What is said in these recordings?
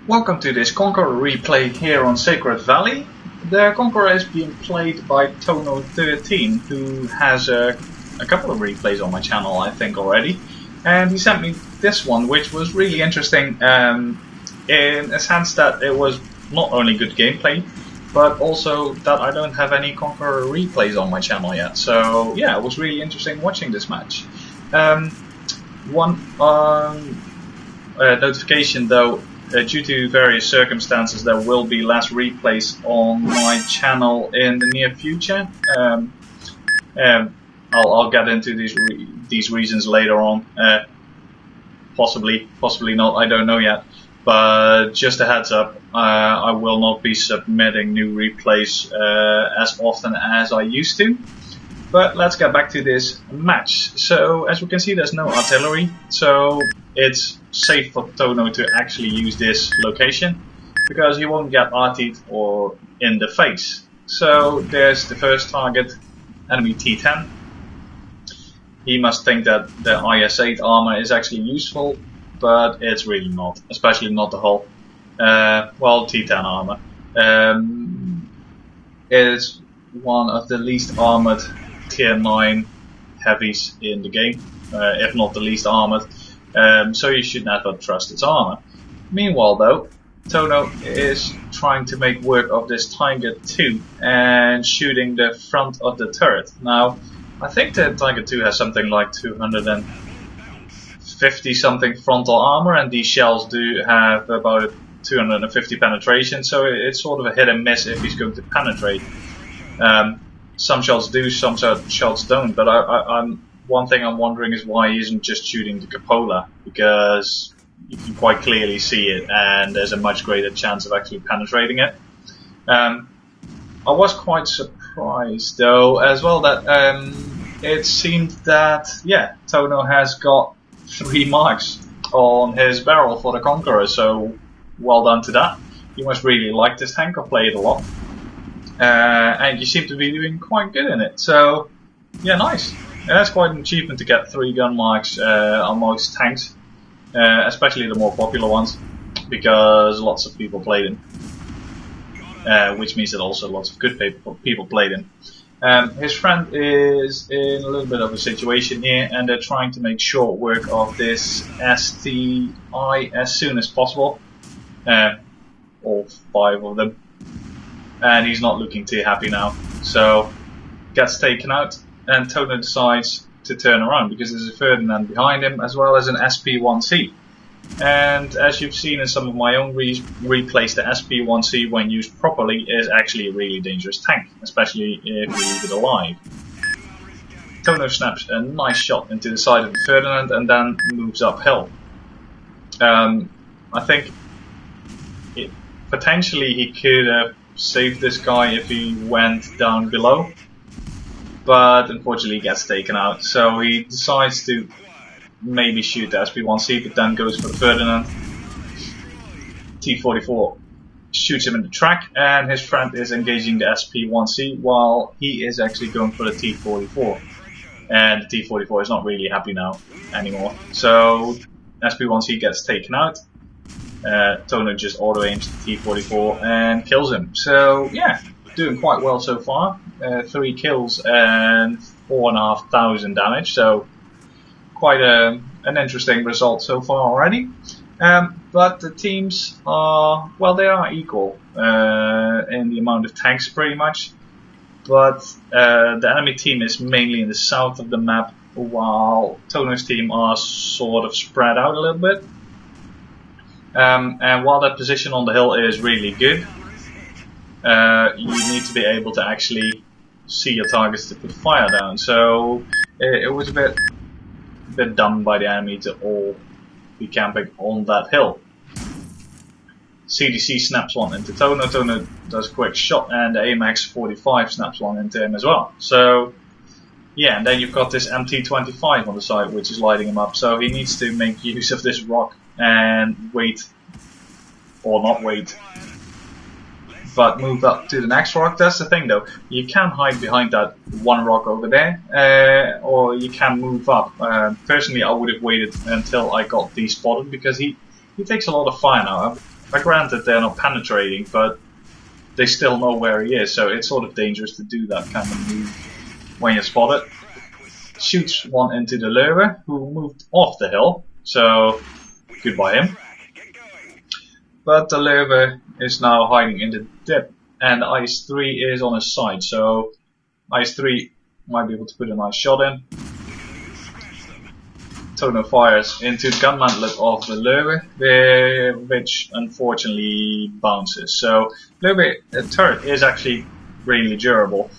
Welcome to this Conqueror replay here on Sacred Valley. The Conqueror is being played by Tono13, who has a couple of replays on my channel, I think, already. And he sent me this one, which was really interesting in a sense that it was not only good gameplay, but also that I don't have any Conqueror replays on my channel yet. So yeah, it was really interesting watching this match. One notification though. Due to various circumstances, there will be less replays on my channel in the near future. I'll get into these reasons later on. Possibly not. I don't know yet. But just a heads up, I will not be submitting new replays as often as I used to. But let's get back to this match. So as we can see, there's no artillery, so it's safe for Tono to actually use this location because he won't get artied or in the face. So there's the first target, enemy T10. He must think that the IS-8 armor is actually useful, but it's really not, especially not the hull. Well, T10 armor. It is one of the least armored tier 9 heavies in the game, if not the least armored, so you should never trust its armor. Meanwhile though, Tono is trying to make work of this Tiger 2 and shooting the front of the turret. Now, I think the Tiger 2 has something like 250 something frontal armor, and these shells do have about 250 penetration, so it's sort of a hit and miss if he's going to penetrate. Some shells do, some shells don't, but one thing I'm wondering is why he isn't just shooting the cupola, because you can quite clearly see it and there's a much greater chance of actually penetrating it. I was quite surprised though as well that it seemed that, yeah, Tono has got 3 marks on his barrel for the Conqueror, so well done to that. You must really like this tank, I play it a lot. And you seem to be doing quite good in it, so yeah, nice. And that's quite an achievement to get 3 gun marks on most tanks, especially the more popular ones, because lots of people played him, which means that also lots of good people played him. His friend is in a little bit of a situation here, and they're trying to make short work of this STI as soon as possible, all 5 of them. And he's not looking too happy now, so gets taken out, and Tono decides to turn around because there's a Ferdinand behind him as well as an SP1C. And as you've seen in some of my own replays, the SP1C when used properly is actually a really dangerous tank, especially if you leave it alive. Tono snaps a nice shot into the side of the Ferdinand and then moves uphill. I think potentially he could have saved this guy if he went down below, but unfortunately he gets taken out, so he decides to maybe shoot the SP1C, but then goes for the Ferdinand. T44 shoots him in the track, and his friend is engaging the SP1C while he is actually going for the T44, and the T44 is not really happy now anymore, so SP1C gets taken out. Tono just auto aims the T44 and kills him. So yeah, doing quite well so far. 3 kills and 4,500 damage. So quite an interesting result so far already. But the teams are, well, they are equal in the amount of tanks pretty much. But the enemy team is mainly in the south of the map, while Tono's team are sort of spread out a little bit. And while that position on the hill is really good, you need to be able to actually see your targets to put fire down. So it was a bit dumb by the enemy to all be camping on that hill. CDC snaps one into Tono. Tono does a quick shot, and the AMAX 45 snaps one into him as well. So yeah, and then you've got this MT25 on the side, which is lighting him up. So he needs to make use of this rock and wait, or not wait, but move up to the next rock. That's the thing though, you can hide behind that one rock over there, or you can move up. Personally, I would have waited until I got despotted, because he takes a lot of fire now. Granted, they're not penetrating, but they still know where he is, so it's sort of dangerous to do that kind of move when you're spotted. Shoots one into the lure, who moved off the hill, so goodbye him. But the lure is now hiding in the dip, and Ice 3 is on his side, so Ice 3 might be able to put a nice shot in. Tono fires into the gun mantlet of the lure, which unfortunately bounces. So the turret is actually really durable.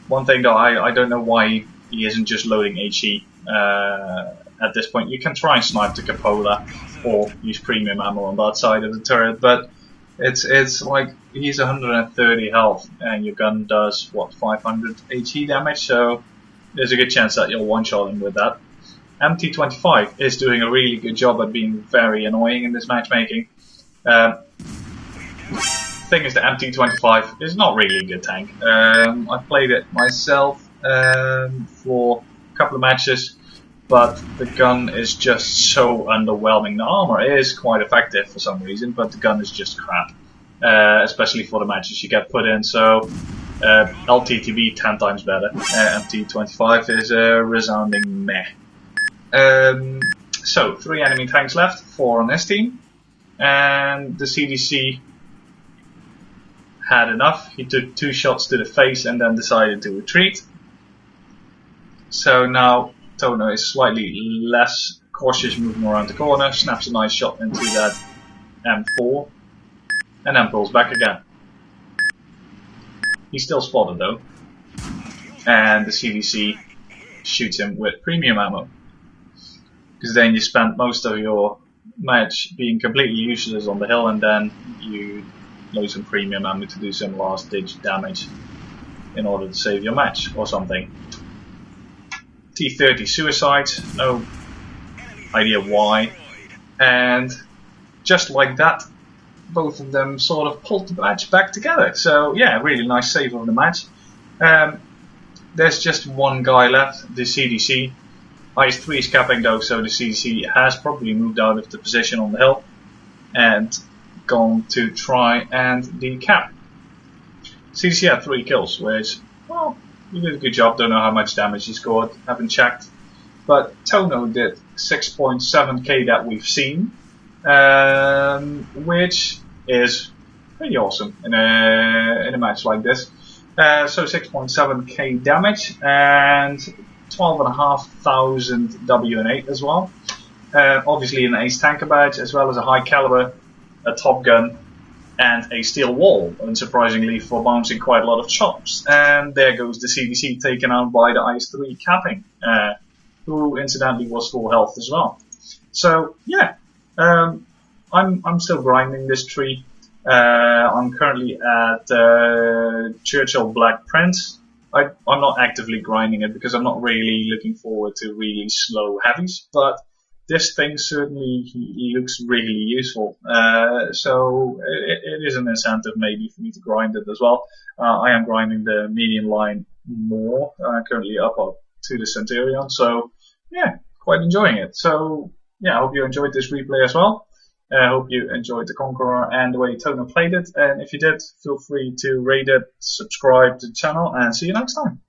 One thing though, I don't know why he isn't just loading HE at this point. You can try and snipe the Cupola or use premium ammo on that side of the turret, but it's like he's 130 health and your gun does what, 500 HE damage, so there's a good chance that you'll one-shot him with that. MT25 is doing a really good job at being very annoying in this matchmaking. Thing is, the MT25 is not really a good tank. I played it myself for a couple of matches, but the gun is just so underwhelming. The armor is quite effective for some reason, but the gun is just crap, especially for the matches you get put in. So LTTB 10 times better. MT25 is a resounding meh. So 3 enemy tanks left, 4 on this team, and the CDC had enough. He took 2 shots to the face and then decided to retreat. So now Tono is slightly less cautious moving around the corner, snaps a nice shot into that M4, and then pulls back again. He's still spotted though, and the CDC shoots him with premium ammo. Because then you spent most of your match being completely useless on the hill, and then you load some premium ammo to do some last ditch damage in order to save your match or something. T30 suicide, no idea why, and just like that both of them sort of pulled the match back together. So yeah, really nice save of the match. There's just one guy left, the CDC. Ice 3 is capping though, so the CDC has probably moved out of the position on the hill and gone to try and decap. CDC had 3 kills, which, well, he did a good job. Don't know how much damage he scored, haven't checked. But Tono did 6.7k that we've seen, which is pretty awesome in a match like this. So 6.7k damage and 12,500 WN8 as well. Obviously an ace tanker badge, as well as a high caliber, a top gun, and a steel wall, unsurprisingly, for bouncing quite a lot of shots. And there goes the CDC taken out by the Ice 3 capping, who incidentally was full health as well. So yeah, I'm still grinding this tree. I'm currently at Churchill Black Prince. I'm not actively grinding it because I'm not really looking forward to really slow heavies, but this thing certainly looks really useful. So it is an incentive maybe for me to grind it as well. I am grinding the median line more, currently up to the Centurion, so yeah, quite enjoying it. So yeah, I hope you enjoyed this replay as well. I hope you enjoyed the Conqueror and the way Tono played it, and if you did, feel free to rate it, subscribe to the channel, and see you next time.